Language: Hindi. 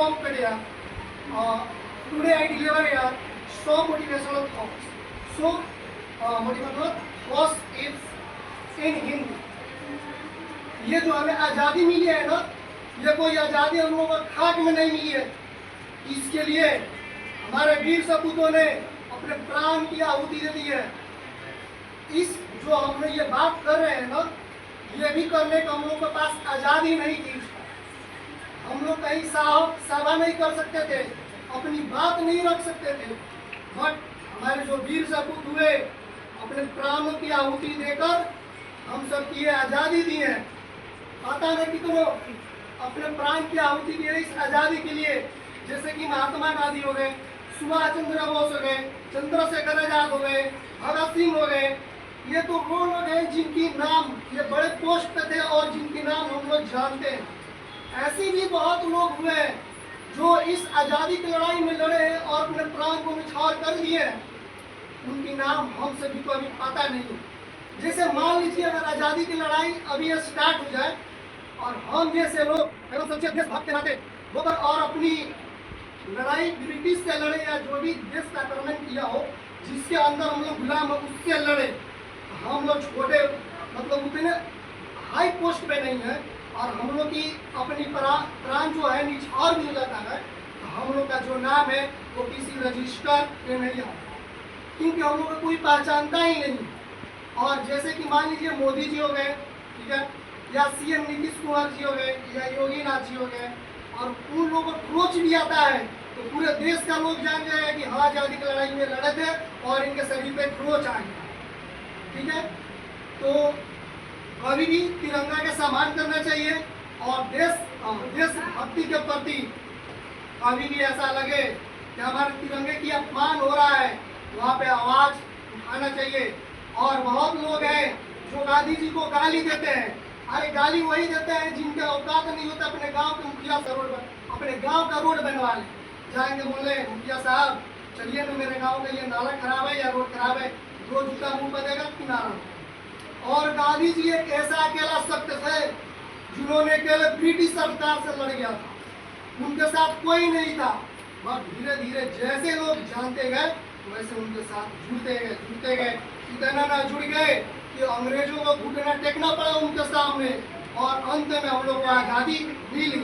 from Korea. Today I deliver a strong motivational thoughts. So, motivational thoughts is in Hindi. ये जो हमें आज़ादी मिली है ना, ये कोई आज़ादी हम लोगों को खाक में नहीं मिली है। इसके लिए हमारे वीर सपूतों ने अपने प्राण की आहुति दे दी है। इस जो हम लोग ये बात कर रहे हैं ना, ये भी करने का हम लोग के पास आज़ादी नहीं थी। हम लोग कहीं सभा नहीं कर सकते थे, अपनी बात नहीं रख सकते थे, बट हमारे जो वीर सपूत हुए अपने प्राणों की आहुति देकर हम सब की आज़ादी दी है। पता नहीं कितनों अपने प्राण की आहुति दी है इस आज़ादी के लिए। जैसे कि महात्मा गांधी हो गए, सुभाष चंद्र बोस हो गए, चंद्रशेखर आजाद हो गए, भगत सिंह हो गए। ये तो वो लोग हैं जिनकी नाम ये बड़े पोस्ट पे थे और जिनकी नाम हम लोग जानते हैं। ऐसे भी बहुत लोग हुए हैं जो इस आज़ादी की लड़ाई में लड़े हैं और अपने प्राण को निछावर कर दिए हैं। उनकी नाम हम सभी को अभी पता नहीं। जैसे मान लीजिए अगर आज़ादी की लड़ाई अभी स्टार्ट हो जाए और हम जैसे लोग एवं सच्चे देशभक्त के नाते होकर और अपनी लड़ाई ब्रिटिश से लड़े या जो भी देश का आक्रमण किया हो, जिसके अंदर हम लोग गुलाम हो, उससे लड़े। हम लोग छोटे मतलब उतने हाई पोस्ट पे नहीं है और हम लोग की अपनी प्राण जो है निछावर भी हो जाता है, तो हम लोग का जो नाम है वो किसी रजिस्टर में नहीं आता, क्योंकि हम लोग को कोई पहचानता ही नहीं। और जैसे कि मान लीजिए मोदी जी हो गए, ठीक है, या सीएम नीतीश कुमार जी हो गए या योगी नाथ जी हो गए, और उन लोगों को खरोच भी आता है तो पूरे देश का लोग जान जाएगा कि हाँ आज़ादी की लड़ाई में लड़े थे और इनके शरीर पे खरोच आ गया। ठीक है, तो कभी भी तिरंगा का सम्मान करना चाहिए और देशभक्ति के प्रति कभी भी ऐसा लगे कि हमारे तिरंगे की अपमान हो रहा है, वहाँ पे आवाज उठाना चाहिए। और बहुत लोग हैं जो गांधी जी को गाली देते हैं। अरे गाली वही देते हैं जिनके औकात नहीं होता अपने गांव के मुखिया का अपने गांव का रोड बनवा ले। जाएंगे बोले मुखिया साहब चलिए ना, मेरे गांव का ये नाला खराब है या रोड खराब है, दो जूता मुंह बनेगा किनारा। और गांधी जी एक ऐसा अकेला शख्स है जिन्होंने अकेले ब्रिटिश सरकार से लड़ गया था, उनके साथ कोई नहीं था। बट धीरे धीरे जैसे लोग जानते गए वैसे उनके साथ जुड़ते गए, इतना ना जुड़ गए कि अंग्रेजों को घुटना टेकना पड़ा उनके सामने और अंत में हम लोग को आज़ादी मिली।